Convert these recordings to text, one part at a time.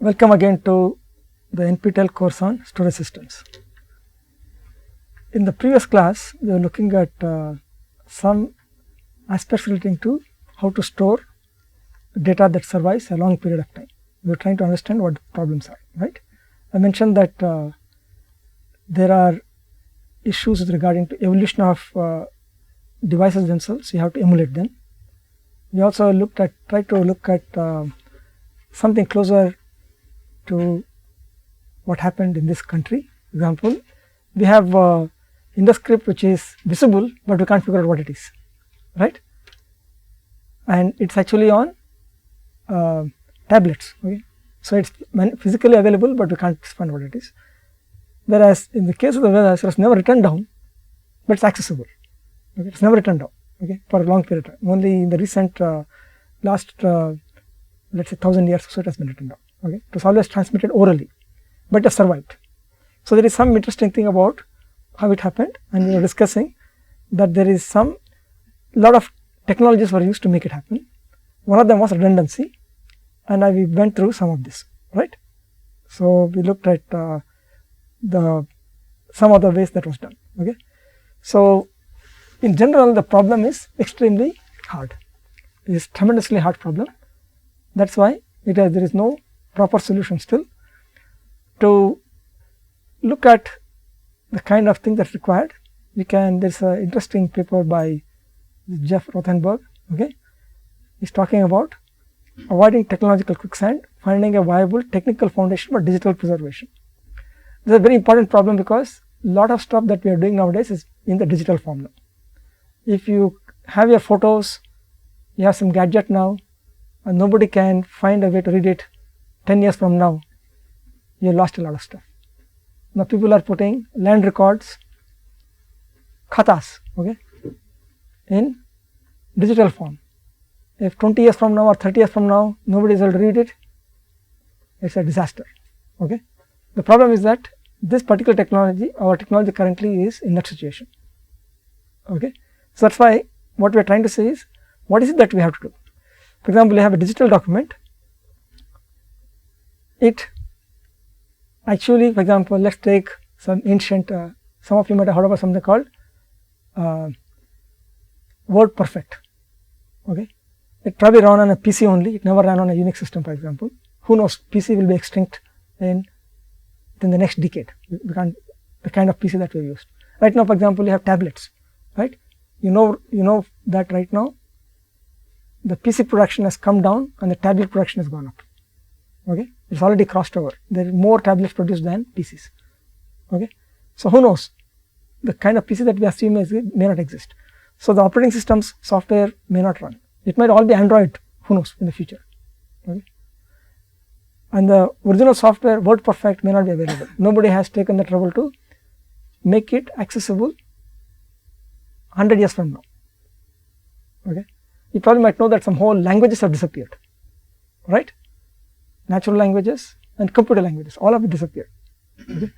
Welcome again to the NPTEL course on storage systems. In the previous class, we were looking at some aspects relating to how to store data that survives a long period of time. We were trying to understand what the problems are, right? I mentioned that there are issues regarding to evolution of devices themselves. You have to emulate them. We also tried to look at something closer to what happened in this country. Example, we have in the script which is visible, but we can't figure out what it is, right? And it's actually on tablets. Okay, so it's physically available, but we can't find what it is. Whereas in the case of the web address, it's never written down, but it's accessible. Okay, it's never written down. Okay, for a long period of time. Only in the recent last let's say 1000 years or so it has been written down. Okay, it was always transmitted orally, but it has survived. So there is some interesting thing about how it happened, and we were discussing that there is lot of technologies were used to make it happen. One of them was redundancy, and we went through some of this, right? So we looked at some of the ways that was done. Okay, so in general the problem is extremely hard. It is tremendously hard problem. That's why there is no proper solution still to look at the kind of thing that's required. There's an interesting paper by Jeff Rothenberg. Okay, he's talking about avoiding technological quicksand, finding a viable technical foundation for digital preservation. This is a very important problem because a lot of stuff that we are doing nowadays is in the digital form now. If you have your photos, you have some gadget now, and nobody can find a way to read it 10 years from now, you lost a lot of stuff. Now people are putting land records, khatas, okay, in digital form. If 20 years from now or 30 years from now nobody is able to read it, it's a disaster. Okay, the problem is that this particular technology, our technology currently is in that situation. Okay, so that's why what we are trying to say is, what is it that we have to do? For example, you have a digital document. It actually, for example, let's take some ancient, some of you might have heard about something called WordPerfect. Okay, it probably ran on a PC only. It never ran on a Unix system, for example. Who knows? PC will be extinct within the next decade. The kind of PC that we used right now. For example, you have tablets, right? You know that right now the PC production has come down and the tablet production has gone up. Okay, it's already crossed over. There are more tablets produced than PCs. Okay, so who knows? The kind of PC that we assume may not exist. So the operating systems software may not run. It might all be Android. Who knows in the future? Okay, and the original software WordPerfect may not be available. Nobody has taken the trouble to make it accessible 100 years from now. Okay, you probably might know that some whole languages have disappeared, right? Natural languages and computer languages, all of it disappeared. Okay,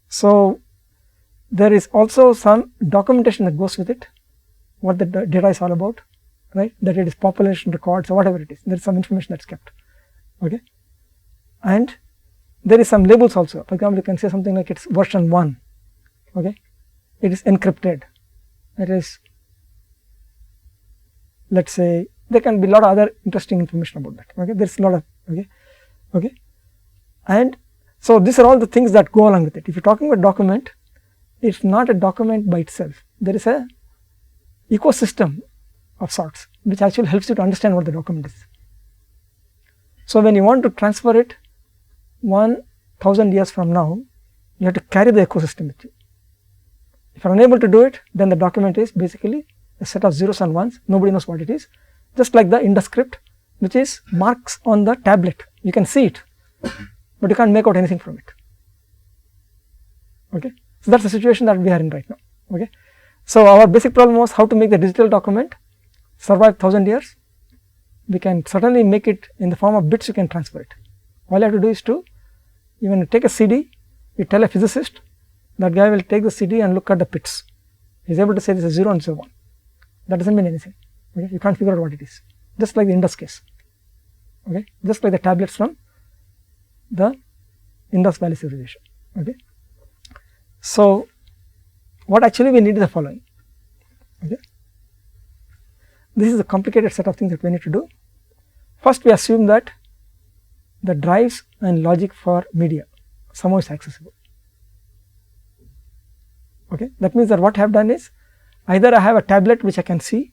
so there is also some documentation that goes with it, what the data is all about, right? That it is population records or whatever it is. There is some information that's kept. Okay, and there is some labels also. For example, you can say something like it's version 1. Okay, it is encrypted. It is, let's say, there can be a lot of other interesting information about that. Okay, there's a lot of okay, and so these are all the things that go along with it. If you're talking about document, it's not a document by itself. There is a ecosystem of sorts which actually helps you to understand what the document is. So when you want to transfer it 1000 years from now, you have to carry the ecosystem with you. If you're unable to do it, then the document is basically a set of zeros and ones. Nobody knows what it is. Just like the Indus script, which is marks on the tablet. You can see it, but you can't make out anything from it. Okay, so that's the situation that we are in right now. Okay, so our basic problem was how to make the digital document survive 1000 years. We can certainly make it in the form of bits. You can transfer it. All you have to do is to, even take a CD, you tell a physicist, that guy will take the CD and look at the bits. He is able to say this is 0 and 0 1. That doesn't mean anything. Okay, you can't figure out what it is. Just like the Indus case. Okay, just like the tablets from the index value serialization. Okay. So, what actually we need is the following. Okay. This is a complicated set of things that we need to do. First, we assume that the drives and logic for media somehow is accessible. Okay. That means that what I have done is either I have a tablet which I can see,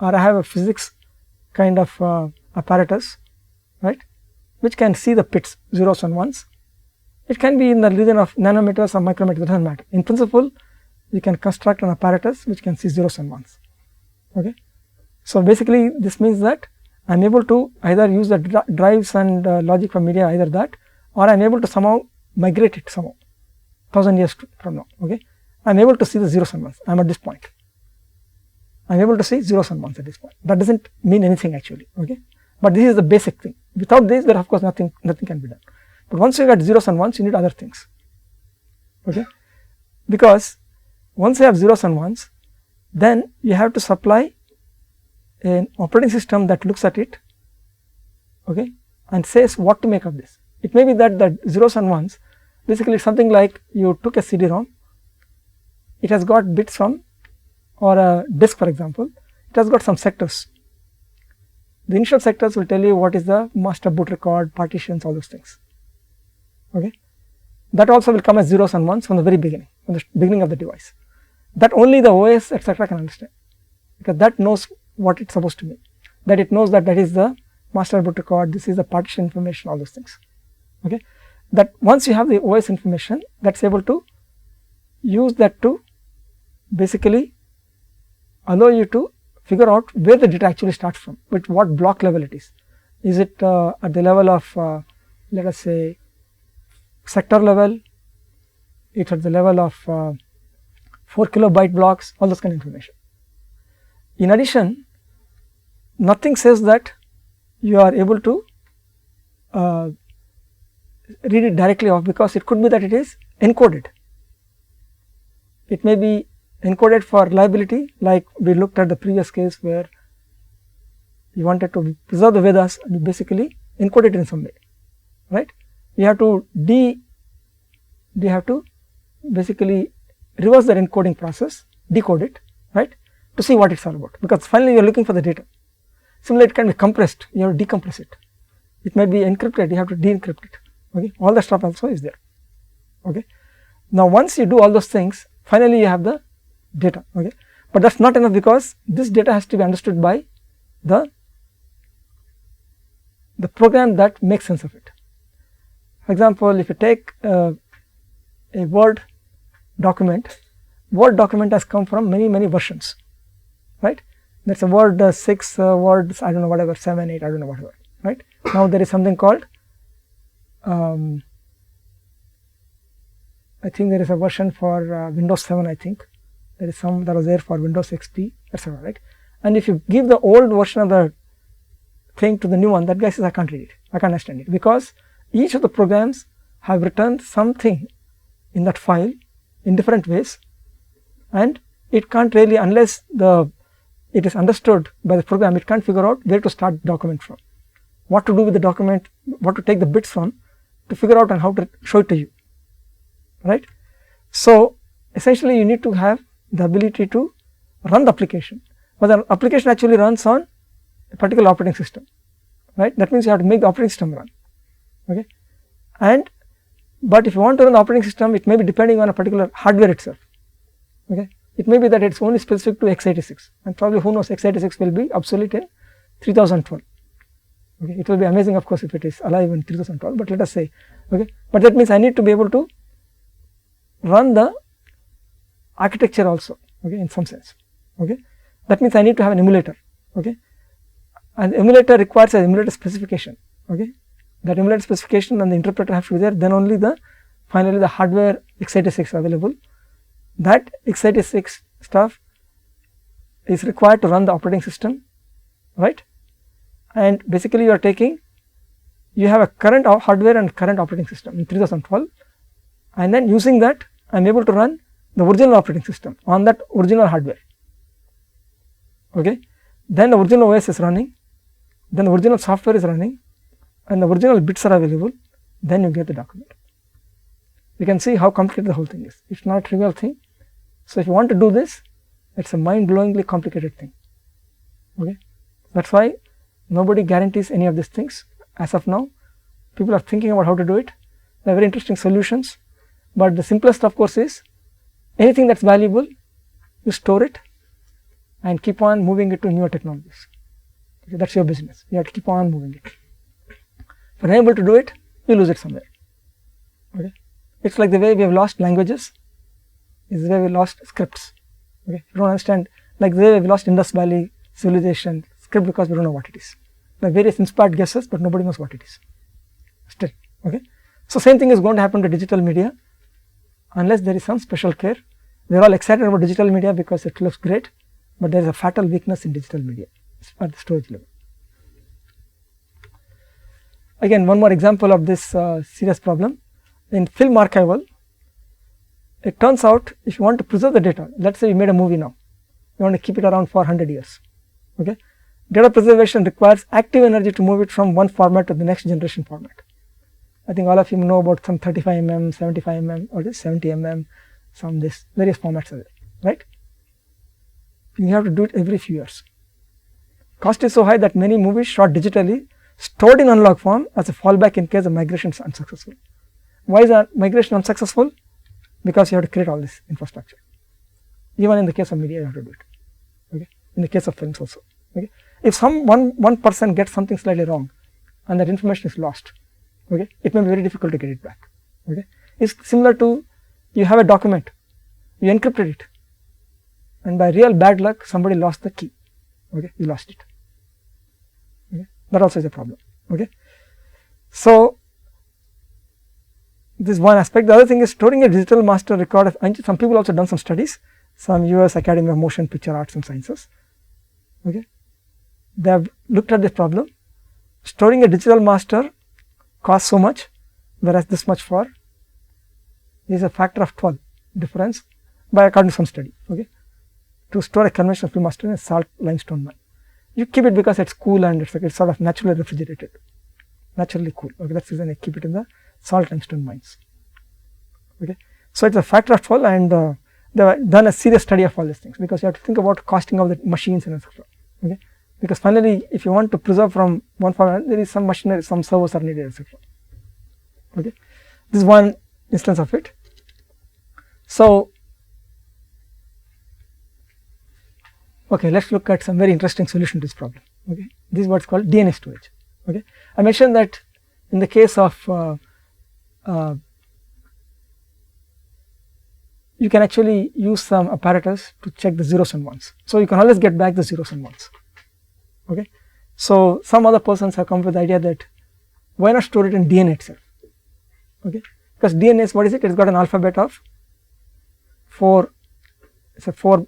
or I have a physics kind of apparatus, right, which can see the bits, zeros and ones. It can be in the region of nanometers or micrometers, it does not matter. In principle, you can construct an apparatus which can see zeros and ones. Okay. So, basically this means that I am able to either use the drives and logic for media, either that, or I am able to somehow migrate it somehow 1000 years from now. Okay. I am able to see the zeros and ones. I am at this point. I am able to see zeros and ones at this point. That does not mean anything actually. Okay. But this is the basic thing. Without this, there of course nothing can be done. But once you get zeros and ones, you need other things. Okay. Because once you have zeros and ones, then you have to supply an operating system that looks at it, okay, and says what to make of this. It may be that the zeros and ones basically something like you took a CD-ROM, it has got bits from, or a disk for example, it has got some sectors. The initial sectors will tell you what is the master boot record, partitions, all those things. Okay. That also will come as zeros and ones from the very beginning, from the beginning of the device. That only the OS etc. can understand, because that knows what it is supposed to mean, that it knows that is the master boot record, this is the partition information, all those things. Okay. That once you have the OS information, that is able to use that to basically allow you to figure out where the data actually starts from, with what block level it is. Is it at the level of let us say sector level, it is at the level of 4 kilobyte blocks, all those kind of information. In addition, nothing says that you are able to read it directly off, because it could be that it is encoded. It may be encoded for reliability, like we looked at the previous case where you wanted to preserve the Vedas and you basically encode it in some way, right. You have to basically reverse the encoding process, decode it, right, to see what it is all about, because finally you are looking for the data. Similarly, it can be compressed, you have to decompress it. It might be encrypted, you have to de-encrypt it. Okay. All the stuff also is there. Okay. Now, once you do all those things, finally you have the data. Okay. But that is not enough, because this data has to be understood by the program that makes sense of it. For example, if you take a Word document has come from many versions, right. There is a Word 6, Word I do not know whatever, 7, 8, I do not know whatever, right. Now, there is something called I think there is a version for Windows 7, I think there is some that was there for Windows XP, etc. right. And if you give the old version of the thing to the new one, that guy says I can't read it, I can't understand it, because each of the programs have returned something in that file in different ways, and it can't really, unless it is understood by the program, it can't figure out where to start the document from, what to do with the document, what to take the bits from, to figure out and how to show it to you, right. So, essentially you need to have the ability to run the application, but the application actually runs on a particular operating system, right. That means you have to make the operating system run. Okay. But if you want to run the operating system, it may be depending on a particular hardware itself. Okay. It may be that it is only specific to x86, and probably who knows, x86 will be obsolete in 3012. Okay. It will be amazing of course if it is alive in 3012, but let us say, okay. But that means I need to be able to run the architecture also, okay, in some sense. Okay. That means I need to have an emulator, okay, and emulator requires an emulator specification. Okay. That emulator specification and the interpreter have to be there, then only finally the hardware x86 available. That x86 stuff is required to run the operating system, right. And basically you have a current hardware and current operating system in 3012, and then using that I am able to run the original operating system on that original hardware. Okay. Then the original OS is running, then the original software is running, and the original bits are available, then you get the document. You can see how complicated the whole thing is. It's not a trivial thing. So if you want to do this, it's a mind-blowingly complicated thing. Okay, that's why nobody guarantees any of these things as of now. People are thinking about how to do it. They are very interesting solutions, but the simplest of course is anything that's valuable, you store it and keep on moving it to newer technologies. Okay, that's your business. You have to keep on moving it. If you're unable to do it, you lose it somewhere. Okay, it's like the way we have lost languages, is the way we lost scripts. Okay, you don't understand, like the way we lost Indus Valley civilization script because we don't know what it is. There are various inspired guesses, but nobody knows what it is still. Okay, so same thing is going to happen to digital media unless there is some special care. We are all excited about digital media because it looks great, but there is a fatal weakness in digital media at the storage level. Again, one more example of this serious problem. In film archival, it turns out if you want to preserve the data, let's say you made a movie now, you want to keep it around for 100 years. Okay, data preservation requires active energy to move it from one format to the next generation format. I think all of you know about some 35 mm, 75 mm, or this 70 mm, some this various formats are there, right? You have to do it every few years. Cost is so high that many movies shot digitally stored in analog form as a fallback in case the migration is unsuccessful. Why is that migration unsuccessful? Because you have to create all this infrastructure. Even in the case of media, you have to do it. Okay, in the case of films also. Okay, if one person gets something slightly wrong, and that information is lost, okay, it may be very difficult to get it back. Okay, it's similar to you have a document, you encrypted it, and by real bad luck, somebody lost the key. Okay, you lost it. Okay, that also is a problem. Okay, so this is one aspect. The other thing is storing a digital master record. Some people also done some studies. Some US Academy of Motion Picture Arts and Sciences. Okay, they have looked at this problem. Storing a digital master costs so much, whereas this much for is a factor of 12 difference by according to some study. Okay, to store a conventional film master in a salt limestone mine, you keep it because it's cool and it's sort of naturally refrigerated, naturally cool. Okay, that's the reason I keep it in the salt limestone mines. Okay, so it's a factor of 12, and they have done a serious study of all these things because you have to think about costing of the machines and etc. Okay, because finally, if you want to preserve from one format, there is some machinery, some servers are needed, etc. Okay, this is one instance of it. So, okay, let's look at some very interesting solution to this problem. Okay, this is what's called DNA storage. Okay, I mentioned that in the case of you can actually use some apparatus to check the zeros and ones. So you can always get back the zeros and ones. Okay, so some other persons have come up with the idea that why not store it in DNA itself? Okay, because DNA is what is it? It's got an alphabet of 4. It's a 4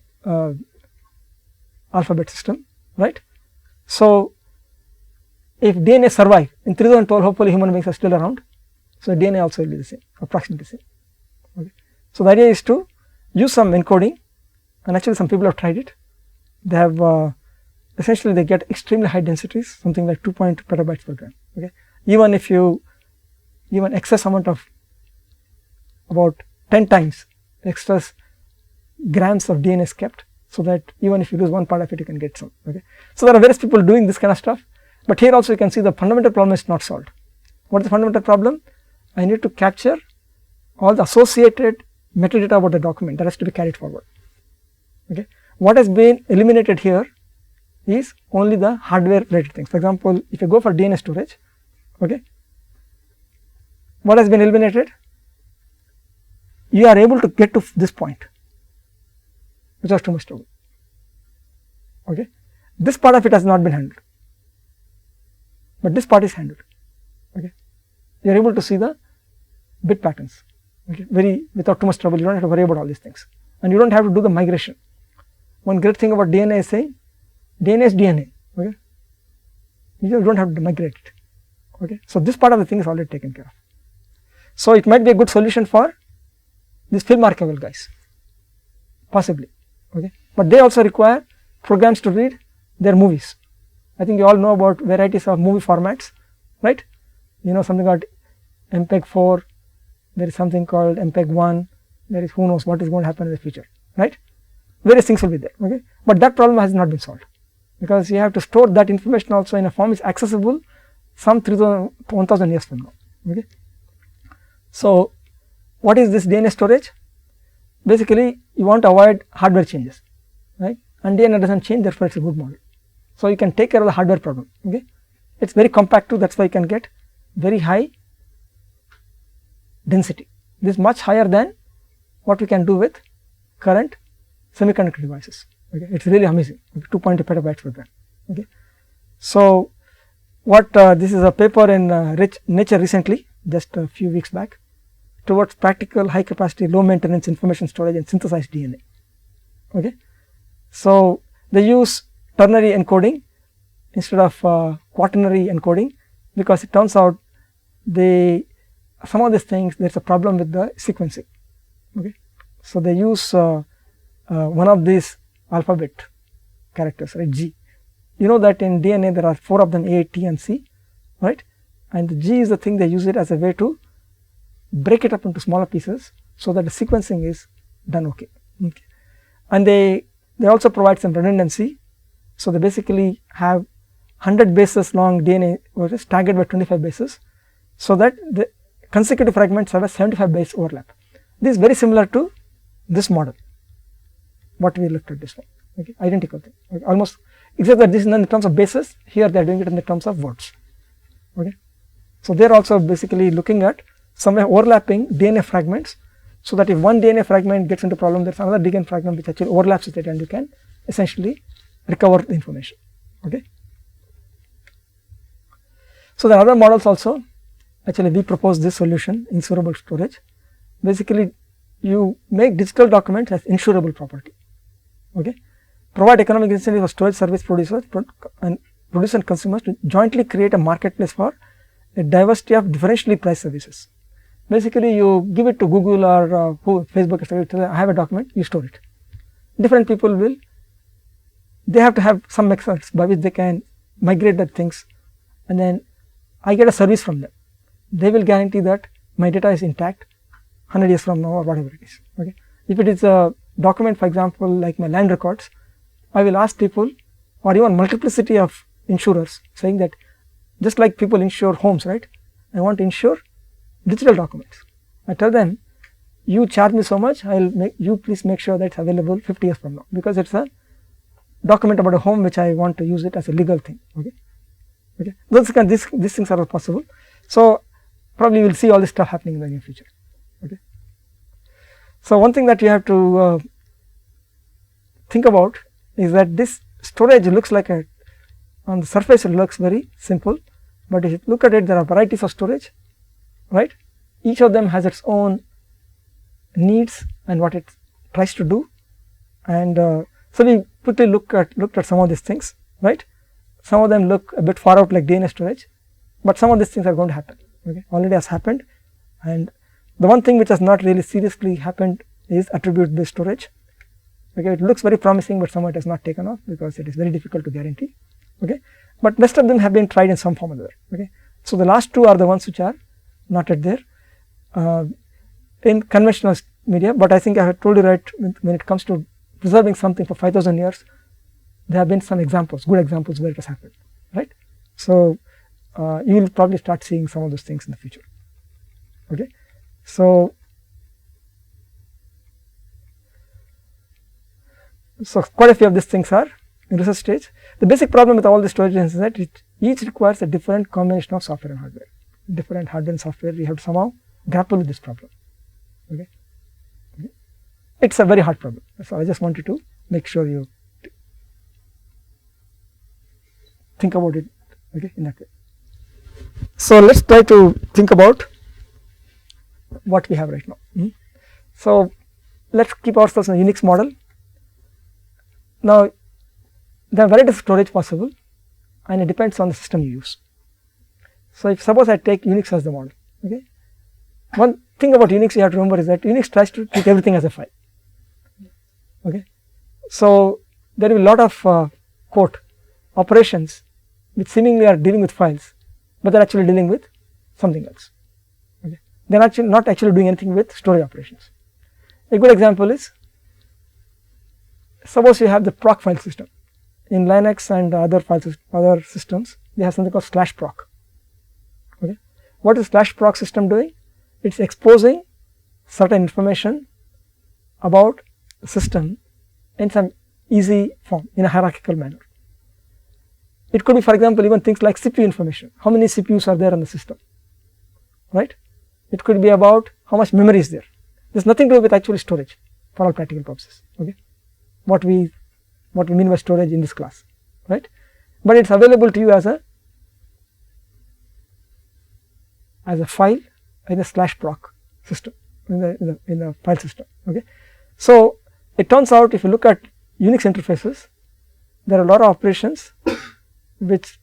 alphabet system, right? So if DNA survive in 3012, hopefully human beings are still around. So DNA also will be the same, approximately the same. Okay. So the idea is to use some encoding, and actually some people have tried it. They have essentially they get extremely high densities, something like 2.2 petabytes per gram. Okay, even if you excess amount of about 10 times excess grams of DNA is kept, so that even if you lose one part of it, you can get some. Okay, so there are various people doing this kind of stuff, but here also you can see the fundamental problem is not solved. What is the fundamental problem? I need to capture all the associated metadata about the document that has to be carried forward. Okay, what has been eliminated here is only the hardware related things. For example, if you go for DNA storage, okay, what has been eliminated? You are able to get to this point without too much trouble. Okay, this part of it has not been handled, but this part is handled. Okay, you are able to see the bit patterns. Okay, very without too much trouble. You don't have to worry about all these things, and you don't have to do the migration. One great thing about DNA is saying DNA is DNA. Okay, you don't have to migrate it. Okay, so this part of the thing is already taken care of. So it might be a good solution for these film archival guys, possibly. Okay, but they also require programs to read their movies. I think you all know about varieties of movie formats, right? You know something about MPEG-4, there is something called MPEG-1, there is who knows what is going to happen in the future, right. Various things will be there, okay. But that problem has not been solved, because you have to store that information also in a form is accessible some 1000 years from now, okay. So, what is this DNA storage? Basically, you want to avoid hardware changes, right, and DNA does not change, therefore it is a good model. So, you can take care of the hardware problem, okay. It is very compact too, that is why you can get very high density. This is much higher than what we can do with current semiconductor devices, okay. It is really amazing, 2.2 petabytes per gram, okay. So, what this is a paper in Nature recently, just a few weeks back, towards practical high capacity low maintenance information storage and synthesized DNA, okay. So, they use ternary encoding instead of quaternary encoding, because it turns out some of these things there is a problem with the sequencing, okay. So, they use one of these alphabet characters, right, G. You know that in DNA there are 4 of them, A, T and C, right, and the G is the thing they use it as a way to break it up into smaller pieces, so that the sequencing is done okay. And they also provide some redundancy. So, they basically have 100 bases long DNA which is staggered by 25 bases, so that the consecutive fragments have a 75 base overlap. This is very similar to this model, what we looked at this one, okay, identical thing, okay, almost, except that this is in terms of bases, here they are doing it in the terms of words, okay. So, they are also basically looking at somewhere overlapping DNA fragments, so that if one DNA fragment gets into problem, there is another DNA fragment which actually overlaps with it, and you can essentially recover the information, okay. So, there are other models also. Actually, we propose this solution, insurable storage. Basically, you make digital documents as insurable property, okay. Provide economic incentive for storage service producers and consumers to jointly create a marketplace for a diversity of differentially priced services. Basically, you give it to Google or Facebook, etc. I have a document, you store it. Different people will, they have to have some methods by which they can migrate the things, and then I get a service from them. They will guarantee that my data is intact 100 years from now or whatever it is, okay. If it is a document, for example, like my land records, I will ask people, or even multiplicity of insurers, saying that just like people insure homes, right, I want to insure digital documents. I tell them, you charge me so much, I will make you please make sure that it's available 50 years from now, because it's a document about a home which I want to use it as a legal thing, okay. Okay, these things are all possible. So, probably we will see all this stuff happening in the near future, okay. So, one thing that you have to think about is that this storage looks like on the surface it looks very simple, but if you look at it, there are varieties of storage, right. Each of them has its own needs and what it tries to do, and so we quickly looked at some of these things, right. Some of them look a bit far out like DNA storage, but some of these things are going to happen, okay, already has happened. And the one thing which has not really seriously happened is attribute based storage, okay. It looks very promising, but some of it has not taken off because it is very difficult to guarantee, okay, but rest of them have been tried in some form or other, okay. So, the last two are the ones which are not yet there in conventional media, but I think I have told you right, when it comes to preserving something for 5000 years, there have been some examples, good examples where it has happened, right. So, you will probably start seeing some of those things in the future, okay. So, quite a few of these things are in research stage. The basic problem with all the storage is that it each requires a different combination of software and hardware, different hardware and software. We have to somehow grapple with this problem, okay. It's a very hard problem. So, I just wanted to make sure you think about it, okay, in that way. So, let us try to think about what we have right now. So, let us keep ourselves in a Unix model. Now, there are varieties of storage possible, and it depends on the system you use. So, if suppose I take Unix as the model, okay. One thing about Unix you have to remember is that Unix tries to treat everything as a file, okay. So, there will be a lot of quote operations which seemingly are dealing with files, but they are actually dealing with something else, okay. they are not actually doing anything with storage operations. A good example is, suppose you have the proc file system. In Linux and other systems, they have something called /proc. Okay. What is /proc system doing? It is exposing certain information about the system in some easy form, in a hierarchical manner. It could be, for example, even things like CPU information. How many CPUs are there on the system, right? It could be about how much memory is there. There's nothing to do with actually storage for all practical purposes. Okay, what we mean by storage in this class, right? But it's available to you as a file in a /proc system, in the file system. Okay, so it turns out if you look at Unix interfaces, there are a lot of operations which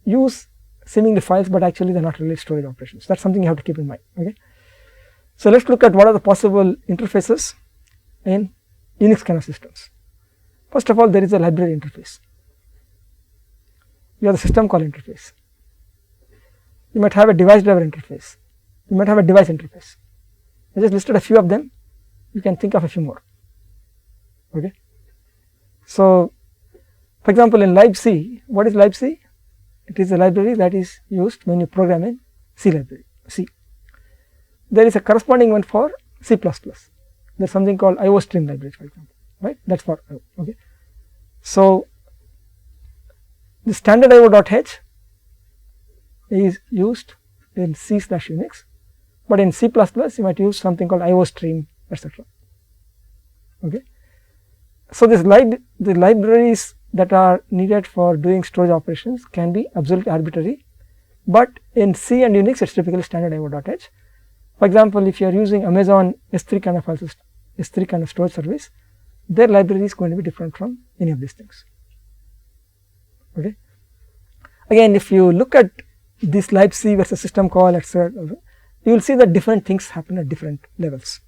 use seemingly files, but actually they are not really storage operations. That's something you have to keep in mind. Okay, so let's look at what are the possible interfaces in Unix kind of systems. First of all, there is a library interface. You have the system call interface. You might have a device driver interface. You might have a device interface. I just listed a few of them. You can think of a few more. Okay. So, for example, in libc, what is libc? It is a library that is used when you program in C library, C. There is a corresponding one for C++. There is something called IOStream library, for example, right? That is for IO. Okay. So, the standard IO.h is used in C/Unix, but in C++ you might use something called IOStream, etc. Okay. So, the libraries that are needed for doing storage operations can be absolutely arbitrary, but in C and Unix it is typically standard IO.h. For example, if you are using Amazon S3 kind of file system, S3 kind of storage service, their library is going to be different from any of these things. Okay. Again, if you look at this libc versus system call, etc., you will see that different things happen at different levels.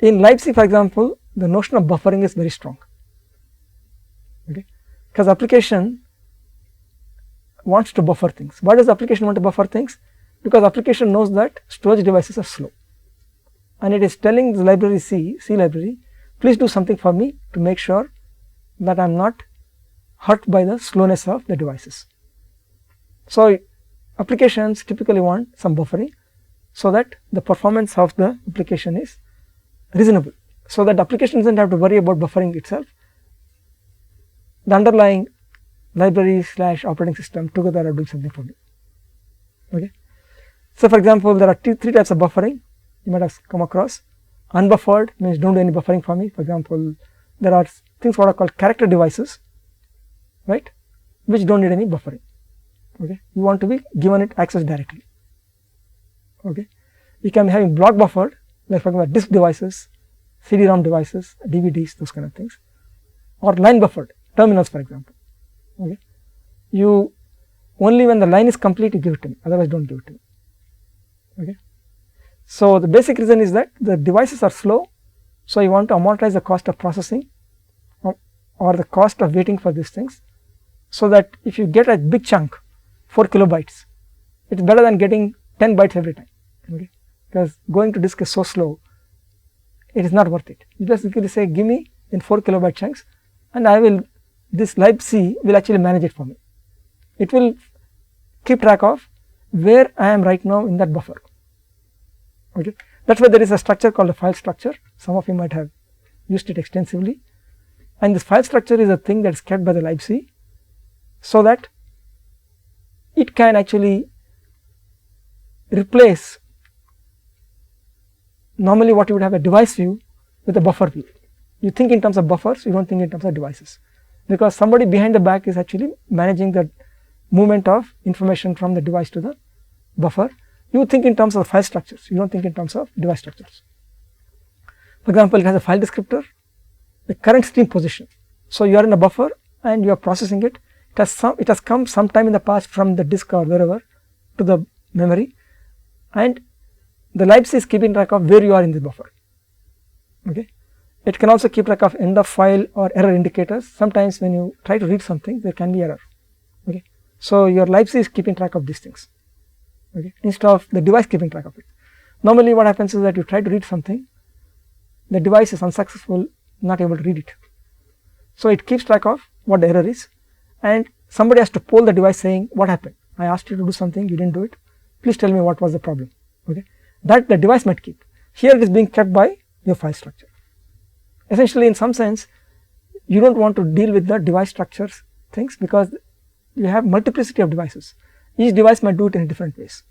In libc, for example, the notion of buffering is very strong. Okay, because application wants to buffer things. Why does the application want to buffer things? Because application knows that storage devices are slow, and it is telling the library C library, please do something for me to make sure that I am not hurt by the slowness of the devices. So, applications typically want some buffering so that the performance of the application is reasonable, so that the application does not have to worry about buffering itself. The underlying library / operating system together are doing something for me. Okay. So, for example, there are three types of buffering you might have come across. Unbuffered means don't do any buffering for me. For example, there are things what are called character devices, right, which don't need any buffering. Okay, you want to be given it access directly. Okay, you can be having block buffered, like for example disk devices, CD-ROM devices, DVDs, those kind of things, or line buffered terminals, for example. Okay, you only when the line is complete you give it to me, otherwise don't give it to me. Okay, so the basic reason is that the devices are slow, so you want to amortize the cost of processing or the cost of waiting for these things, so that if you get a big chunk, 4 kilobytes, it is better than getting 10 bytes every time. Okay, because going to disk is so slow, it is not worth it. You basically say give me in 4 kilobyte chunks, and I will, this libc will actually manage it for me. It will keep track of where I am right now in that buffer. Okay, that is why there is a structure called a file structure. Some of you might have used it extensively, and this file structure is a thing that is kept by the libc, so that it can actually replace normally what you would have a device view with a buffer view. You think in terms of buffers, you don't think in terms of devices, because somebody behind the back is actually managing the movement of information from the device to the buffer. You think in terms of file structures, you don't think in terms of device structures. For example, it has a file descriptor, the current stream position. So, you are in a buffer and you are processing it. It has come sometime in the past from the disk or wherever to the memory, and the libc is keeping track of where you are in the buffer. Okay. It can also keep track of end of file or error indicators. Sometimes when you try to read something, there can be error. Okay. So, your libc is keeping track of these things. okay, instead of the device keeping track of it. Normally what happens is that you try to read something, the device is unsuccessful, not able to read it. So it keeps track of what the error is, and somebody has to poll the device saying, what happened? I asked you to do something, you didn't do it, please tell me what was the problem, okay. That the device might keep. Here it is being kept by your file structure. Essentially, in some sense, you don't want to deal with the device structures things, because you have multiplicity of devices. Each device might do it in different ways,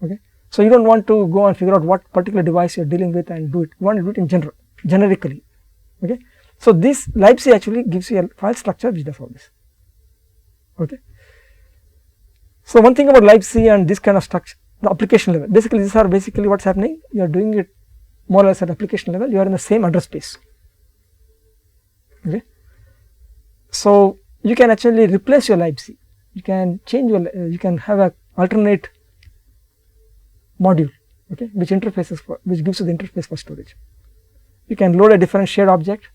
okay. So you don't want to go and figure out what particular device you are dealing with and do it. You want to do it in general, generically, okay. So this libc actually gives you a file structure which does all this, okay. So one thing about libc and this kind of structure, the application level, basically these are basically what's happening. You are doing it more or less at application level. You are in the same address space, okay. So you can actually replace your libc. You can change your, you can have a alternate module, okay, which interfaces for, which gives you the interface for storage. You can load a different shared object,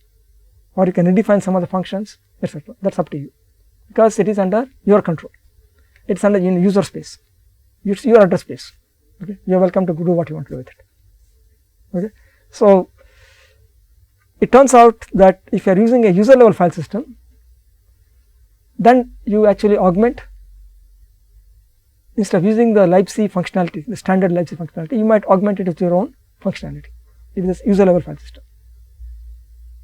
or you can redefine some of the functions, etc. That's up to you, because it is under your control. It's under user space. It's your address space. Okay, you are welcome to do what you want to do with it. Okay, so it turns out that if you are using a user level file system, then you actually augment, instead of using the libc functionality, the standard libc functionality, you might augment it with your own functionality if it is user level file system.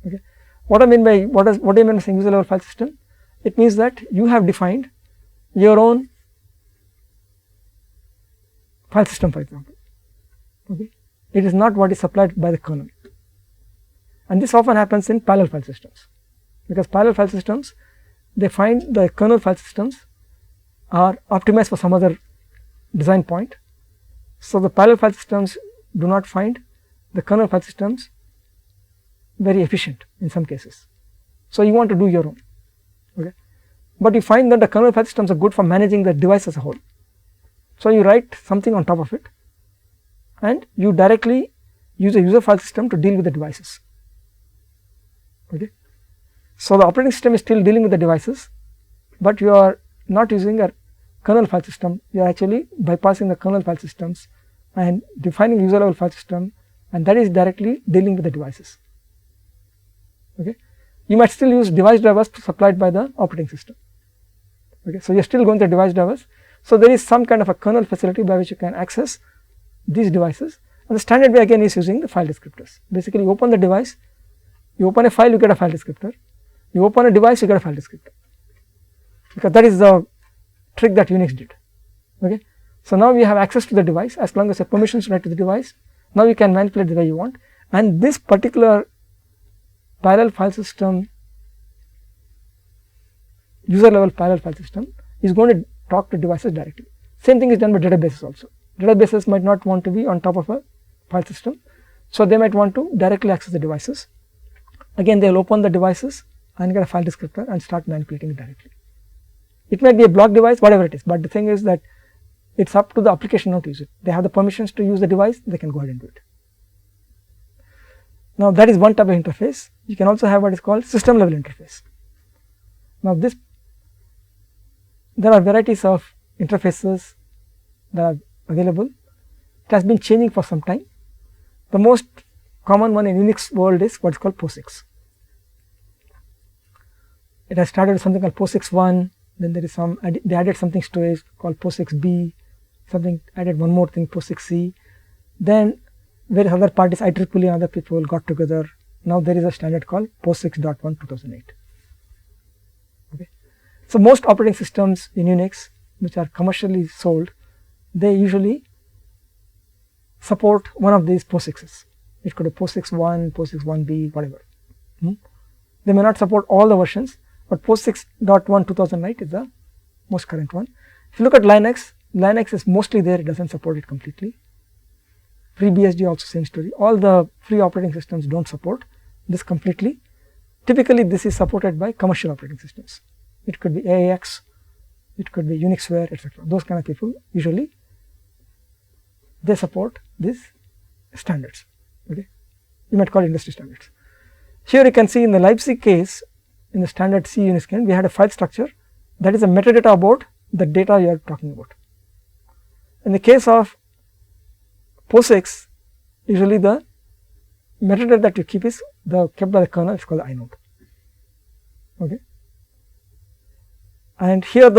Okay, what I mean by what do you mean by saying user level file system? It means that you have defined your own file system, for example. Okay, it is not what is supplied by the kernel, and this often happens in parallel file systems, because parallel file systems, they find the kernel file systems are optimized for some other design point. So the parallel file systems do not find the kernel file systems very efficient in some cases. So you want to do your own, okay, but you find that the kernel file systems are good for managing the device as a whole. So you write something on top of it, and you directly use a user file system to deal with the devices, okay. So the operating system is still dealing with the devices, but you are not using a kernel file system. You are actually bypassing the kernel file systems and defining user level file system, and that is directly dealing with the devices, okay. You might still use device drivers supplied by the operating system, okay. So you are still going to device drivers. So there is some kind of a kernel facility by which you can access these devices, and the standard way again is using the file descriptors. Basically, you open the device, you open a file, you get a file descriptor. You open a device, you get a file descriptor, because that is the trick that Unix did, okay. So now we have access to the device as long as you have permissions to write to the device. Now you can manipulate the way you want, and this particular parallel file system, user level parallel file system, is going to talk to devices directly. Same thing is done by databases also. Databases might not want to be on top of a file system, so they might want to directly access the devices. Again, they will open the devices and get a file descriptor and start manipulating it directly. It might be a block device, whatever it is, but the thing is that it's up to the application now to use it. They have the permissions to use the device, they can go ahead and do it. Now that is one type of interface. You can also have what is called system level interface. Now this, there are varieties of interfaces that are available. It has been changing for some time. The most common one in Unix world is what is called POSIX. It has started with something called POSIX1, then there is some, they added something to it called POSIX-B, something added one more thing, POSIX-C. Then various other parties, IEEE and other people got together. Now there is a standard called POSIX.1 2008. Okay. So most operating systems in Unix which are commercially sold, they usually support one of these POSIXs. It could be POSIX1, POSIX1B, whatever. They may not support all the versions, but POSIX.1 2008 is the most current one. If you look at Linux, Linux is mostly there, it does not support it completely. FreeBSD also same story. All the free operating systems do not support this completely. Typically this is supported by commercial operating systems. It could be AIX, it could be Unixware, etc. Those kind of people usually they support these standards. Okay, you might call it industry standards. Here you can see in the libc case, in the standard C Unix we had a file structure that is a metadata about the data you are talking about. In the case of POSIX, usually the metadata that you keep is kept by the kernel, it's called the inode. Okay. And here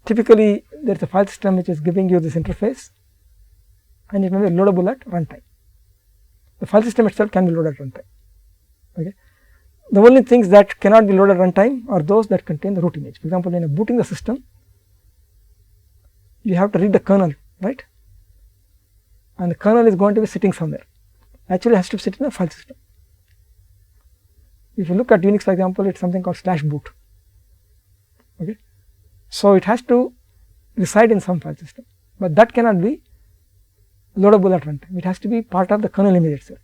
typically there is a file system which is giving you this interface, and it may be loadable at runtime. The file system itself can be loaded at runtime. Okay. The only things that cannot be loaded at runtime are those that contain the root image. For example, when you are booting the system, you have to read the kernel, right? And the kernel is going to be sitting somewhere. Actually, it has to sit in a file system. If you look at Unix, for example, it's something called /boot. Okay. So it has to reside in some file system, but that cannot be loadable at runtime. It has to be part of the kernel image itself,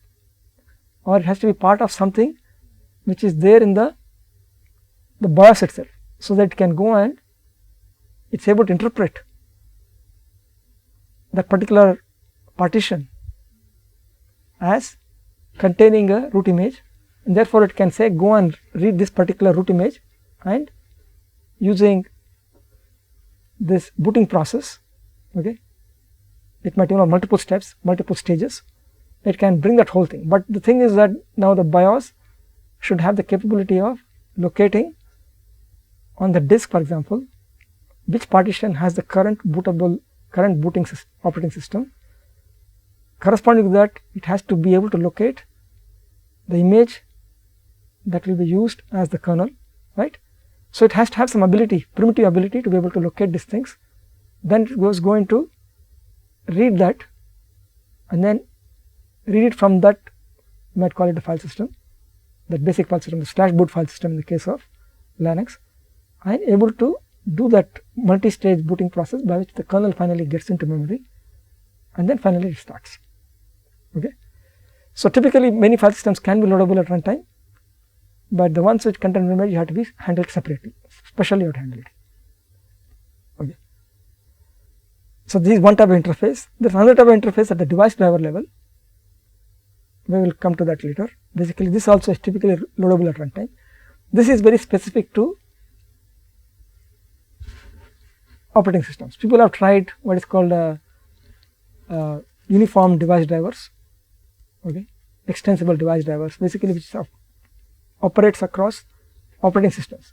or it has to be part of something which is there in the BIOS itself, so that it can go and it's able to interpret that particular partition as containing a root image, and therefore it can say go and read this particular root image, and using this booting process, okay, it might have multiple steps, multiple stages, it can bring that whole thing. But the thing is that now the BIOS should have the capability of locating on the disk, for example, which partition has the current booting operating system. Corresponding to that, it has to be able to locate the image that will be used as the kernel, right? So it has to have some ability, primitive ability, to be able to locate these things. Then it was going to read that, and then read it from that, you might call it the file system, that basic file system, the /boot file system in the case of Linux, and able to do that multi-stage booting process by which the kernel finally gets into memory, and then finally it starts. Okay. So typically many file systems can be loadable at runtime, but the ones which contain memory you have to be handled separately, specially you have to handle it. Okay. So this is one type of interface. There is another type of interface at the device driver level. We will come to that later. Basically, this also is typically loadable at runtime. This is very specific to operating systems. People have tried what is called uniform device drivers, okay, extensible device drivers, basically which operates across operating systems,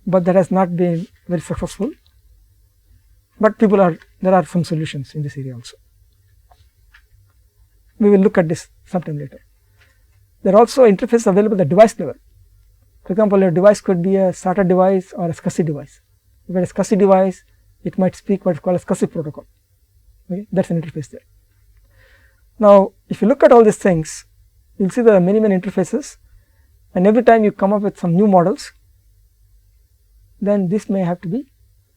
but that has not been very successful. But there are some solutions in this area also. We will look at this sometime later. There are also interfaces available at the device level. For example, your device could be a SATA device or a SCSI device. If it is a SCSI device, it might speak what is called a SCSI protocol. Okay, that's an interface there. Now, if you look at all these things, you will see there are many interfaces, and every time you come up with some new models, then this may have to be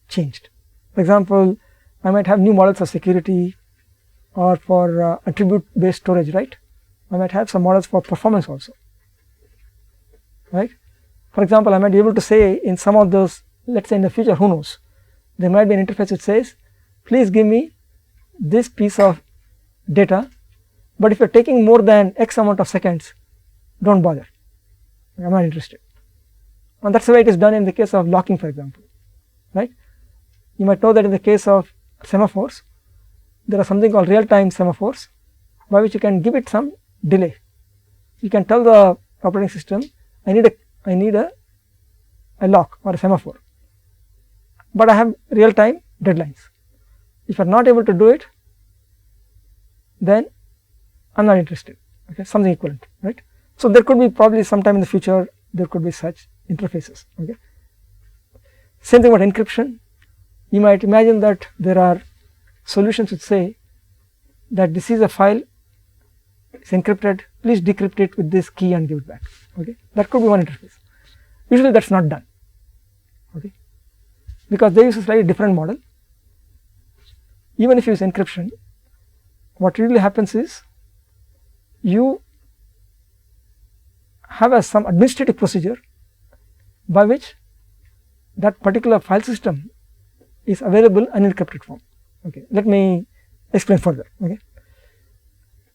changed. For example, I might have new models for security or for attribute based storage, right? I might have some models for performance also, right? For example, I might be able to say in some of those, let's say in the future, who knows, there might be an interface which says, please give me this piece of data, but if you are taking more than X amount of seconds, don't bother, I am not interested. And that is the way it is done in the case of locking, for example, right? You might know that in the case of semaphores, there are something called real-time semaphores, by which you can give it some delay. You can tell the operating system, I need a lock or a semaphore, but I have real-time deadlines. If you are not able to do it, then I am not interested. Okay, something equivalent, right? So there could be probably sometime in the future there could be such interfaces. Okay. Same thing about encryption. You might imagine that there are solutions which say that this is a file, it's encrypted, please decrypt it with this key and give it back. Okay, that could be one interface. Usually that's not done, okay, because they use a slightly different model. Even if you use encryption, what really happens is you have some administrative procedure by which that particular file system is available in unencrypted form. Okay, let me explain further. Okay,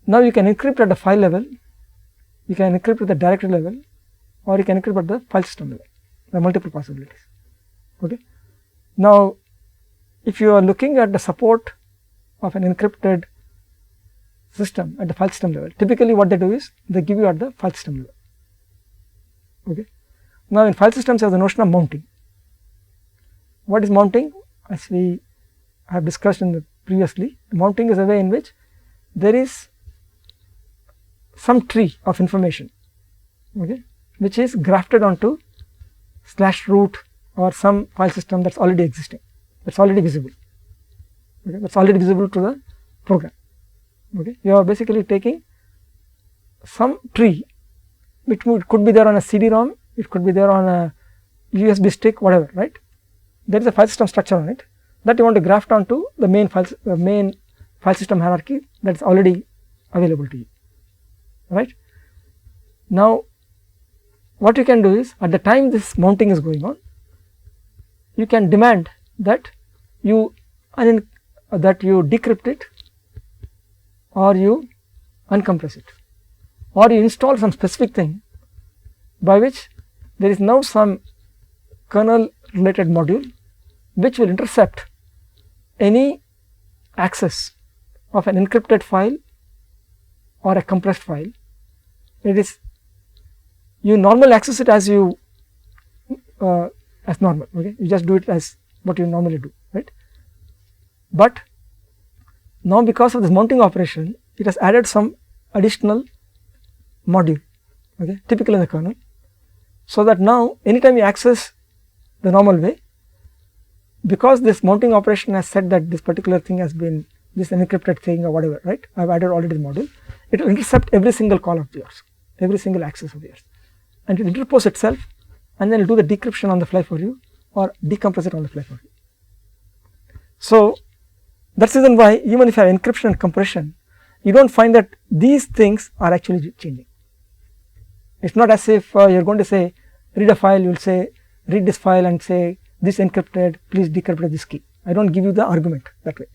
now you can encrypt at the file level, you can encrypt at the directory level, or you can encrypt at the file system level. There are multiple possibilities. Okay, now if you are looking at the support of an encrypted system at the file system level, typically what they do is they give you at the file system level. Okay. Now, in file systems, you have the notion of mounting. What is mounting? As we have discussed in the previously, mounting is a way in which there is some tree of information, okay, which is grafted onto /root or some file system that is already existing, that is already visible, okay, that is already visible to the program. Okay. You are basically taking some tree which could be there on a CD-ROM, it could be there on a USB stick, whatever, right. There is a file system structure on it that you want to graft onto the main file system hierarchy that is already available to you, right. Now, what you can do is at the time this mounting is going on, you can demand that you decrypt it, or you uncompress it, or you install some specific thing by which there is now some kernel related module which will intercept any access of an encrypted file or a compressed file. It is you normally access it as you as normal, okay, you just do it as what you normally do, right. But now because of this mounting operation, it has added some additional module, okay, typical in the kernel, so that now anytime you access the normal way, because this mounting operation has said that this particular thing has been this encrypted thing or whatever, right, I have added already the module, it will intercept every single call of yours, every single access of yours, and it will interpose itself and then it will do the decryption on the fly for you or decompress it on the fly for you. So, that is the reason why even if you have encryption and compression, you do not find that these things are actually changing. It is not as if you are going to say read a file, you will say read this file and say this encrypted, please decrypt this key. I do not give you the argument that way.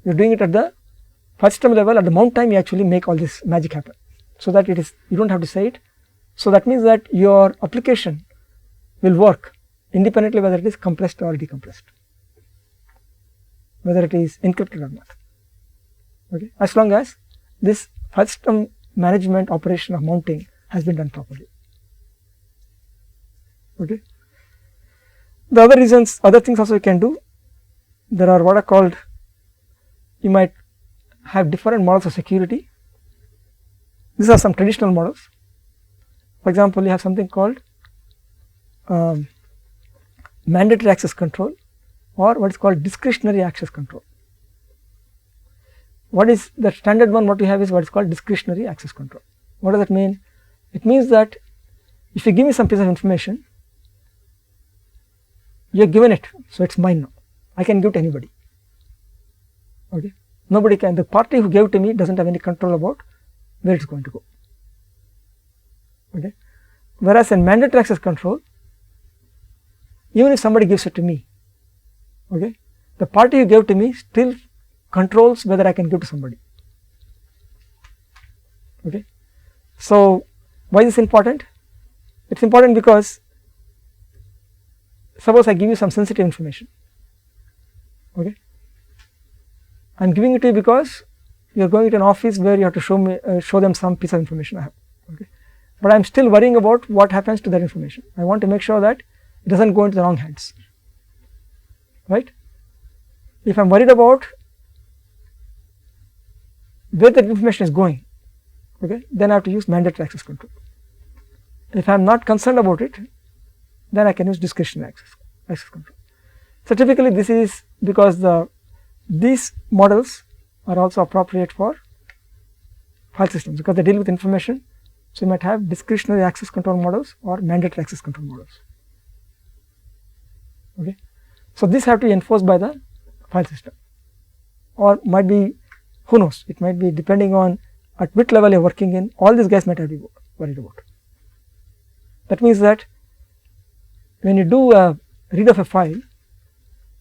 You are doing it at the file system level, at the mount time you actually make all this magic happen, so that it is you do not have to say it. So, that means that your application will work independently whether it is compressed or decompressed, whether it is encrypted or not, okay, as long as this file system management operation of mounting has been done properly. Okay. The other reasons, other things also you can do, there are what are called, you might have different models of security. These are some traditional models. For example, you have something called mandatory access control, or what is called discretionary access control. What is the standard one? What we have is what is called discretionary access control. What does that mean? It means that if you give me some piece of information, you have given it, so it is mine now. I can give it to anybody. Okay, nobody can. The party who gave it to me does not have any control about where it is going to go. Okay, whereas in mandatory access control, even if somebody gives it to me, okay, the party who gave to me still controls whether I can give to somebody. Okay. So, why is this important? It is important because suppose I give you some sensitive information, okay, I am giving it to you because you are going to an office where you have to show them some piece of information I have, okay, but I am still worrying about what happens to that information. I want to make sure that it does not go into the wrong hands, right. If I am worried about where that information is going, okay, then I have to use mandatory access control. If I am not concerned about it, then I can use discretionary access control. So, typically this is because these models are also appropriate for file systems because they deal with information. So, you might have discretionary access control models or mandatory access control models. Okay. So, these have to be enforced by the file system, or might be, who knows, it might be depending on at which level you are working in, all these guys might have to be worried about. That means that when you do a read of a file,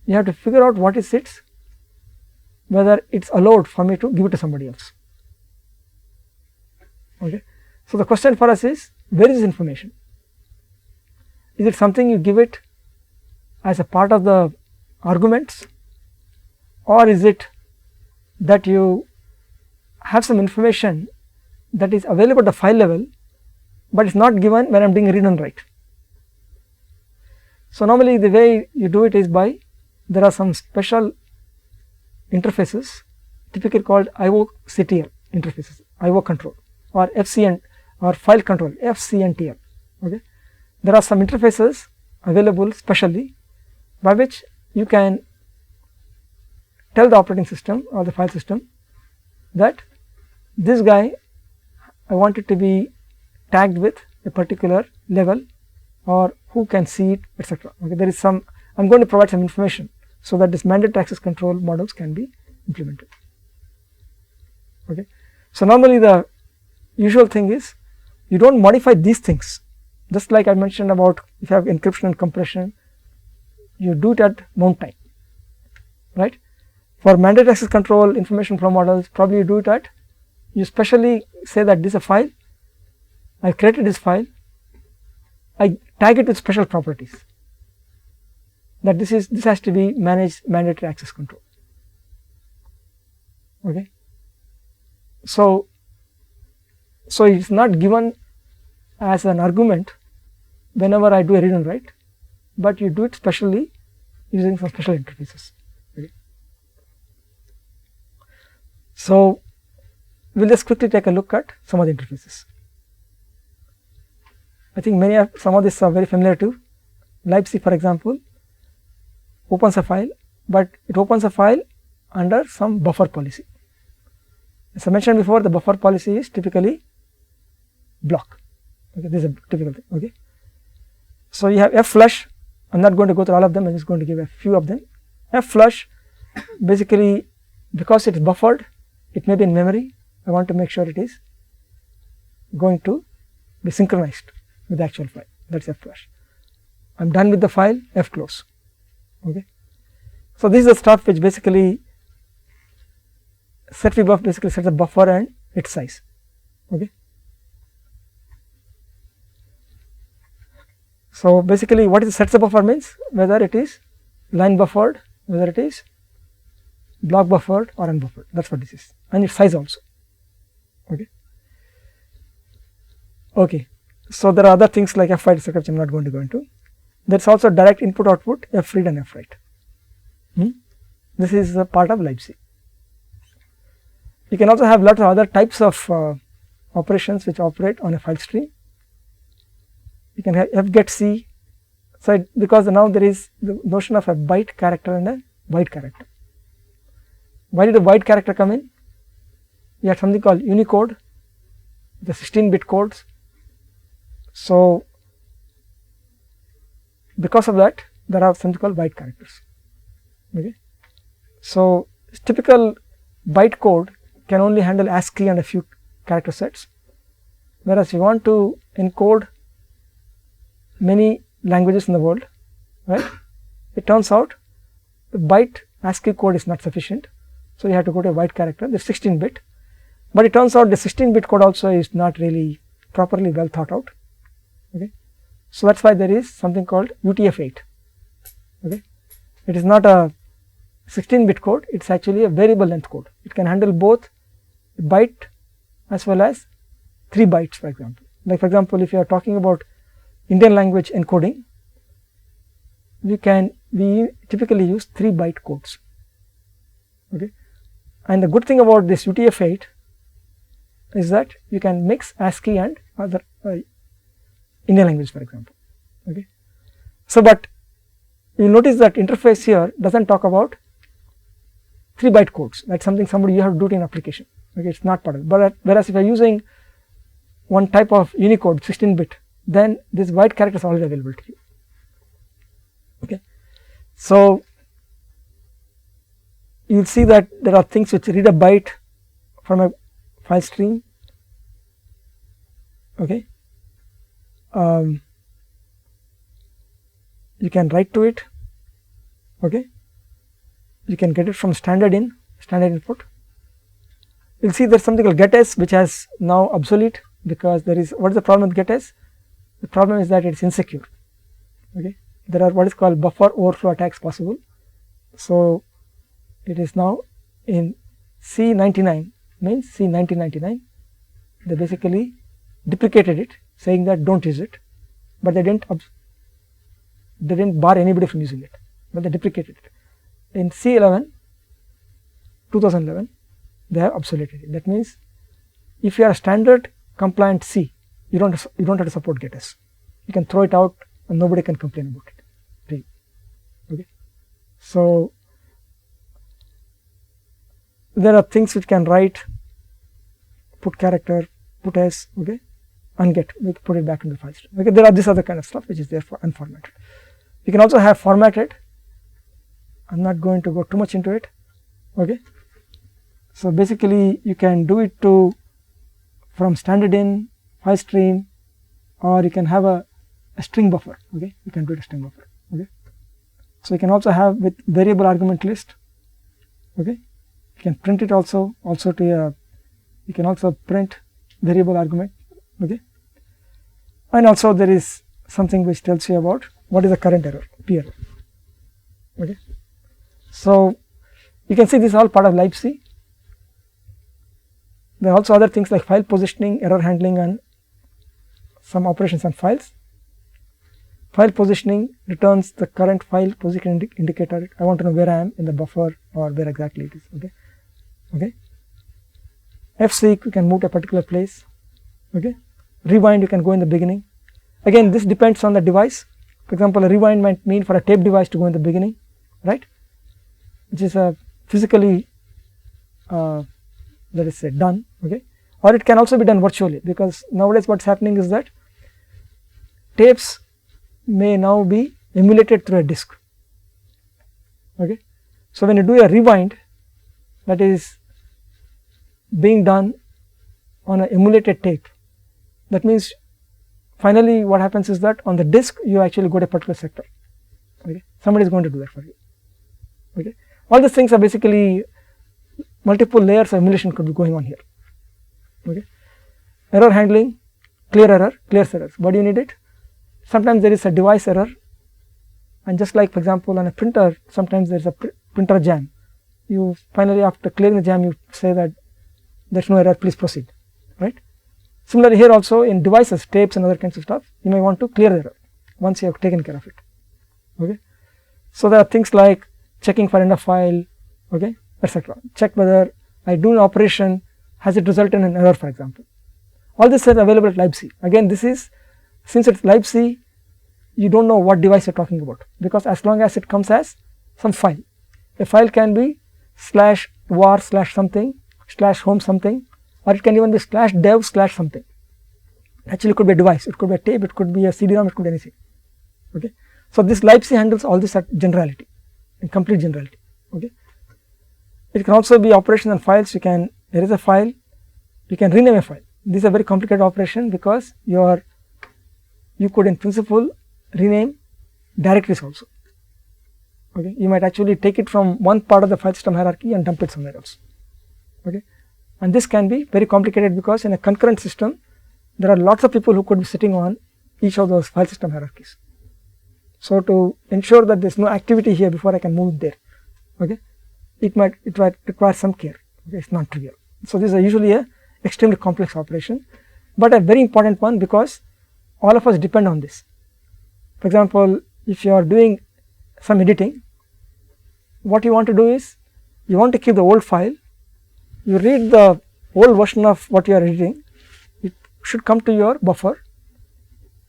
you have to figure out what is its, whether it is allowed for me to give it to somebody else. Okay. So, the question for us is, where is this information? Is it something you give it as a part of the arguments or is it that you have some information that is available at the file level, but it's not given when I'm doing read and write. So normally the way you do it is by, there are some special interfaces typically called IOCTL interfaces, IO control, or FCN or file control, FCNTL. Okay, there are some interfaces available specially by which you can tell the operating system or the file system that this guy, I want it to be tagged with a particular level, or who can see it, etc. Okay, there is some, I'm going to provide some information so that this mandatory access control models can be implemented. Okay, so normally the usual thing is you don't modify these things, just like I mentioned about if you have encryption and compression, you do it at mount time, right? For mandatory access control information flow models, probably you do it at, you specially say that this is a file, I created this file, I tag it with special properties, that this has to be managed mandatory access control. Okay, so it's not given as an argument whenever I do a read and write, but you do it specially using some special interfaces. Okay. So we'll just quickly take a look at some of the interfaces. I think some of these are very familiar to. Libc, for example, opens a file, but it opens a file under some buffer policy. As I mentioned before, the buffer policy is typically block. Okay, this is a typical thing. Okay, so you have fflush. I'm not going to go through all of them. I'm just going to give a few of them. Fflush, basically, because it is buffered, it may be in memory. I want to make sure it is going to be synchronized with the actual file. That's fflush. I'm done with the file. Fclose. Okay, so this is the stuff which basically setVbuff basically sets the buffer and its size. Okay, so basically what is sets the buffer means whether it is line buffered, whether it is block buffered or unbuffered. That's what this is, and its size also. Okay. Okay. So there are other things like f write, etc., which I'm not going to go into. There's also direct input output, f read and f write. This is a part of libc. You can also have lots of other types of operations which operate on a file stream. You can have fgetc. So because now there is the notion of a byte character and a byte character. Why did the byte character come in? You had something called Unicode, the 16-bit codes. So because of that, there are something called byte characters. Okay, so typical byte code can only handle ASCII and a few character sets, whereas you want to encode many languages in the world, right? It turns out the byte ASCII code is not sufficient, so you have to go to a byte character. There's 16-bit, but it turns out the 16-bit code also is not really properly well thought out. Okay, so that's why there is something called UTF-8. Okay, it is not a 16-bit code; it's actually a variable length code. It can handle both byte as well as 3 bytes, for example. Like for example, if you are talking about Indian language encoding, we typically use 3 byte codes. Okay, and the good thing about this UTF-8 is that you can mix ASCII and other Indian language, for example. Okay, so but you notice that interface here doesn't talk about 3 byte codes. That's something you have to do it in application. Okay, it's not part of it. But whereas if you are using one type of Unicode 16-bit, then this byte character is already available to you. Okay, so you will see that there are things which read a byte from a file stream. Okay, you can write to it. Okay, you can get it from standard input. You will see there is something called getS, which has now obsolete, because there is, what is the problem with getS? The problem is that it is insecure. Okay, there are what is called buffer overflow attacks possible. So it is now in C99, means C1999, they basically deprecated it, saying that don't use it, but they didn't bar anybody from using it, but they deprecated it. In C11, 2011, they have obsoleted it. That means if you are a standard compliant C, you don't have to support getters. You can throw it out and nobody can complain about it. Okay. So there are things which can write, put character, put s, okay, unget, we put it back into the file system. Okay, there are this other kind of stuff which is there for unformatted. You can also have formatted. I'm not going to go too much into it. Okay. So basically you can do it from standard in, file stream, or you can have a string buffer. Okay, you can do it a string buffer. Okay. So you can also have with variable argument list. Okay, you can print it also to a, you can also print variable argument. Okay, and also there is something which tells you about what is the current error, P error. Okay, so you can see this is all part of libc. There are also other things like file positioning, error handling, and some operations on files. File positioning returns the current file position indicator. I want to know where I am in the buffer or where exactly it is. Okay, okay. fseek, you can move to a particular place. Okay, rewind, you can go in the beginning. Again, this depends on the device. For example, a rewind might mean for a tape device to go in the beginning, right, which is a physically that is done. Okay, or it can also be done virtually, because nowadays what's happening is that tapes may now be emulated through a disk. Okay, so when you do a rewind, that is being done on an emulated tape. That means finally what happens is that on the disk you actually go to a particular sector. Okay, somebody is going to do that for you. Okay, all these things are basically multiple layers of emulation could be going on here. Okay, error handling, clear error, clears errors. Why do you need it? Sometimes there is a device error, and just like for example on a printer, sometimes there is a printer jam. You finally, after clearing the jam, you say that there is no error, please proceed, right. Similarly here also in devices, tapes and other kinds of stuff, you may want to clear the error once you have taken care of it. Okay, so there are things like checking for end of file, okay, etc. Check whether I do an operation, has it resulted in an error, for example. All this is available at libc. Again, this is, since it's libc, you don't know what device you're talking about, because as long as it comes as some file, a file can be /var/something /home something, or it can even be /dev/something. Actually, it could be a device, it could be a tape, it could be a CD-ROM, it could be anything. Okay, so this libc handles all this at generality, in complete generality. Okay, it can also be operation on files. You can erase a file, you can rename a file. This is a very complicated operation, because you could in principle rename directories also. Okay, you might actually take it from one part of the file system hierarchy and dump it somewhere else. Okay, and this can be very complicated, because in a concurrent system there are lots of people who could be sitting on each of those file system hierarchies. So to ensure that there is no activity here before I can move it there, okay, it might require some care. Okay, it's not trivial. So this is usually a extremely complex operation, but a very important one, because all of us depend on this. For example, if you are doing some editing, what you want to do is you want to keep the old file, you read the old version of what you are editing, it should come to your buffer,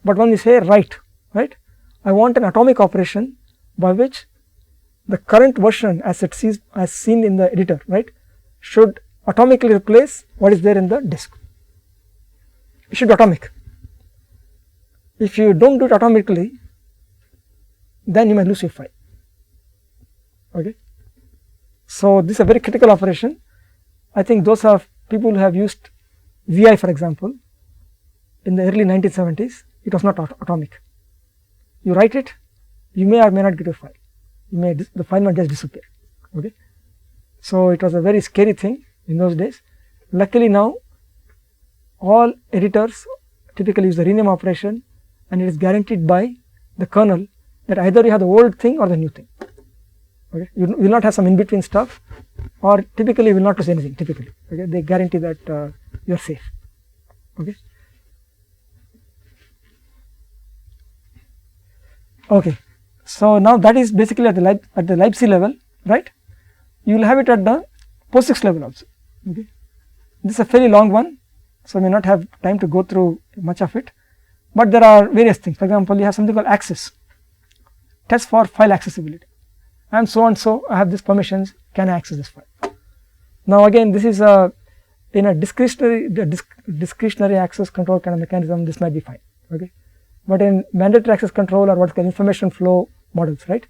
but when you say write, right, I want an atomic operation by which the current version as it sees as seen in the editor, right, should atomically replace what is there in the disk. It should be atomic. If you don't do it atomically, then you may lose your file. Okay, so this is a very critical operation. I think those are people who have used VI, for example, in the early 1970s. It was not atomic. You write it, you may or may not get a file. The file might just disappear. Okay, so it was a very scary thing in those days. Luckily now, all editors typically use the rename operation, and it is guaranteed by the kernel that either you have the old thing or the new thing. Okay, you will not have some in between stuff, or typically you will not lose anything. Typically, okay, they guarantee that you are safe. Okay. Okay, so now that is basically at the libc level, right? You will have it at the POSIX level also. Okay, this is a fairly long one, so I may not have time to go through much of it, but there are various things. For example, you have something called access, test for file accessibility. I am so and so, I have these permissions, can I access this file? Now again, this is in a discretionary access control kind of mechanism, this might be fine. Okay, but in mandatory access control or what is called information flow models, right,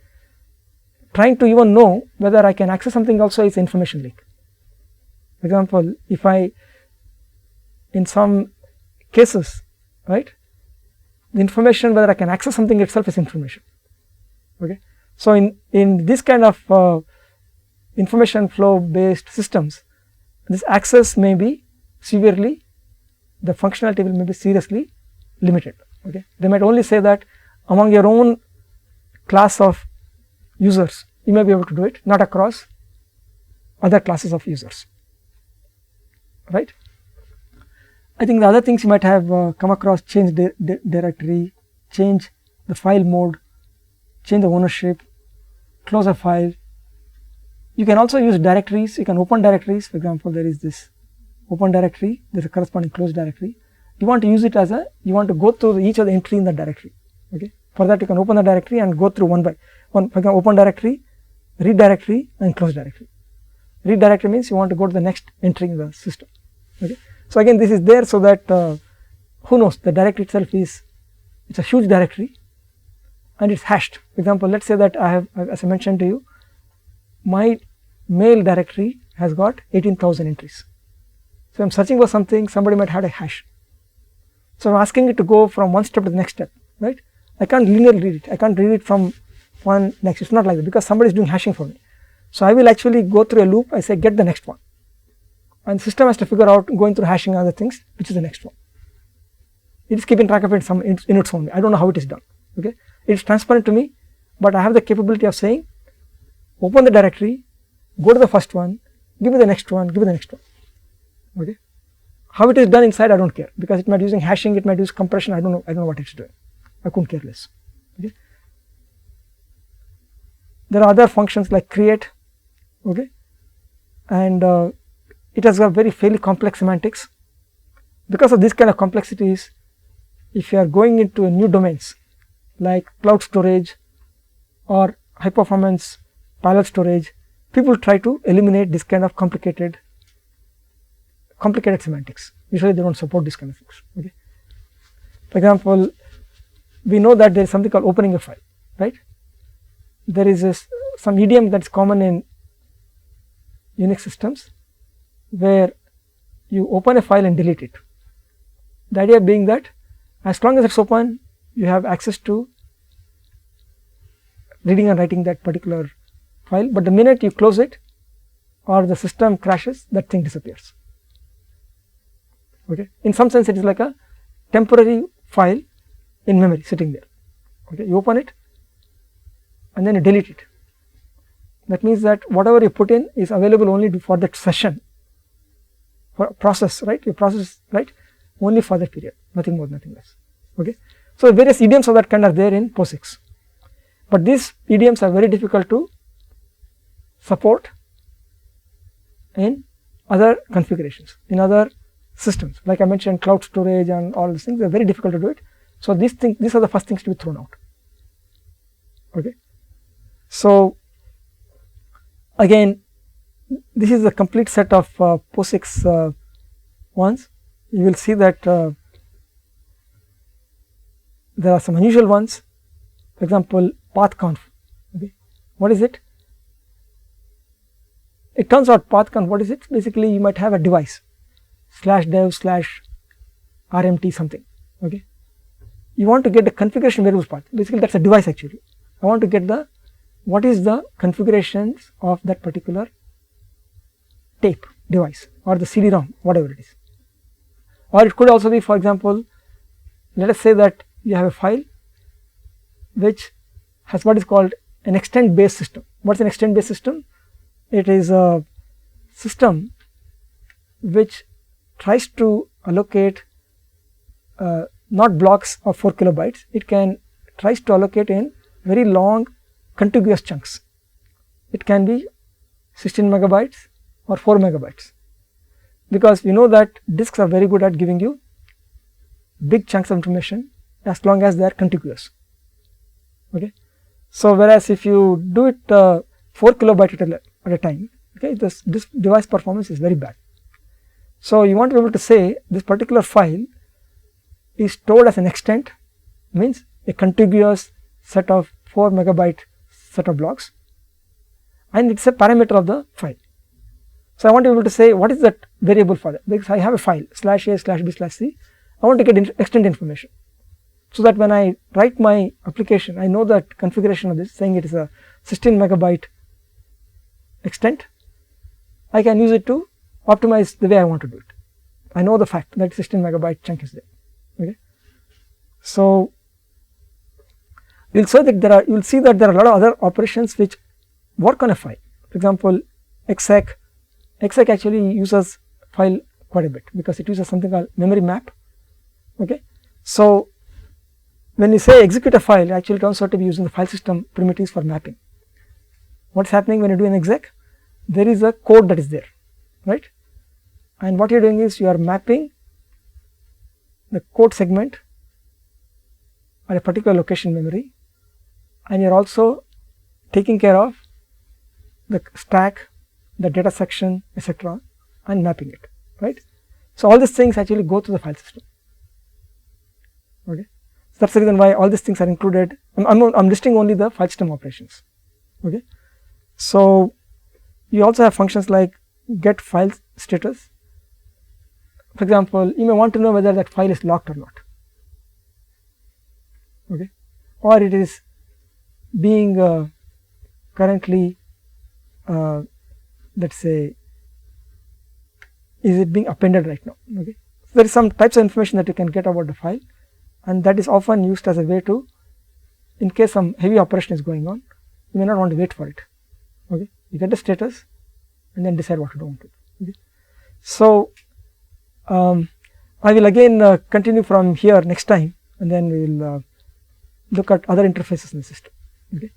trying to even know whether I can access something also is information leak. For example, if I, in some cases, right, the information whether I can access something itself is information. Okay, so in this kind of information flow based systems, this access may be severely, the functionality will may be seriously limited. Okay, they might only say that among your own class of users you may be able to do it, not across other classes of users, right. I think the other things you might have come across, change directory, change the file mode, change the ownership, close a file. You can also use directories, you can open directories. For example, there is this open directory, there is a corresponding closed directory. You want to use it as a, you want to go through each of the entry in the directory. Okay, for that you can open the directory and go through one by one. For example, open directory, read directory and close directory. Read directory means you want to go to the next entry in the system. Okay, so again this is there so that who knows, the directory itself is, it's a huge directory and it's hashed. For example, let's say that I have, as I mentioned to you, my mail directory has got 18,000 entries. So I'm searching for something, somebody might have a hash. So I'm asking it to go from one step to the next step, right? I can't linearly read it. I can't read it from one next. It's not like that because somebody is doing hashing for me. So I will actually go through a loop. I say get the next one, and the system has to figure out going through hashing other things, which is the next one. It is keeping track of it in its own way. I don't know how it is done. Okay, it's transparent to me, but I have the capability of saying, open the directory, go to the first one, give me the next one, give me the next one. Okay, how it is done inside, I don't care, because it might be using hashing, it might use compression. I don't know what it's doing. I couldn't care less. Okay, there are other functions like create. Okay, and it has got very fairly complex semantics. Because of this kind of complexities, if you are going into new domains like cloud storage or high performance parallel storage, people try to eliminate this kind of complicated semantics. Usually they don't support this kind of things. Okay, for example, we know that there is something called opening a file, right? There is some idiom that is common in Unix systems where you open a file and delete it. The idea being that as long as it's open, you have access to reading and writing that particular file, but the minute you close it or the system crashes, that thing disappears. Okay, in some sense it is like a temporary file in memory sitting there. Okay, you open it and then you delete it. That means that whatever you put in is available only for that session, for process, right? You process, right, only for that period, nothing more, nothing less. Okay, so various idioms of that kind are there in POSIX, but these idioms are very difficult to support in other configurations, in other systems. Like I mentioned, cloud storage and all these things are very difficult to do it. So these are the first things to be thrown out. Okay, so again, this is a complete set of POSIX ones. You will see that there are some unusual ones. For example, pathconf. Okay, what is it? It turns out pathconf, what is it? Basically, you might have a device /dev/rmt something. Okay, you want to get the configuration variables path. Basically, that's a device actually. I want to get the what is the configurations of that particular tape device or the CD-ROM, whatever it is. Or it could also be, for example, let us say that you have a file which has what is called an extent based system. What is an extent based system? It is a system which tries to allocate not blocks of 4 kilobytes, it tries to allocate in very long contiguous chunks. It can be 16 megabytes or 4 megabytes, because we know that disks are very good at giving you big chunks of information as long as they are contiguous. Okay. So, whereas if you do it 4 kilobytes at a time, okay, this device performance is very bad. So, you want to be able to say this particular file is stored as an extent, means a contiguous set of 4 megabyte set of blocks, and it is a parameter of the file. So, I want to be able to say what is that variable for that, because I have a file /a/b/c, I want to get extent information. So that when I write my application, I know that configuration of this, saying it is a 16 megabyte extent, I can use it to optimize the way I want to do it. I know the fact that 16 megabyte chunk is there. Okay. So, you will see that there are a lot of other operations which work on a file. For example, exec actually uses file quite a bit, because it uses something called memory map. Okay. So, when you say execute a file, actually it turns out to be using the file system primitives for mapping. What is happening when you do an exec? There is a code that is there, right? And what you are doing is you are mapping the code segment at a particular location memory, and you are also taking care of the stack, the data section, etc., and mapping it, right? So, all these things actually go through the file system. Okay. So, that is the reason why all these things are included. I am listing only the file system operations. Okay. So, you also have functions like get file status. For example, you may want to know whether that file is locked or not, okay, or it is being currently, let us say, is it being appended right now. Okay. So, there is some types of information that you can get about the file, and that is often used as a way to, in case some heavy operation is going on, you may not want to wait for it. Okay. You get the status and then decide what to do with it. Okay. So, I will again continue from here next time, and then we will look at other interfaces in the system. Okay.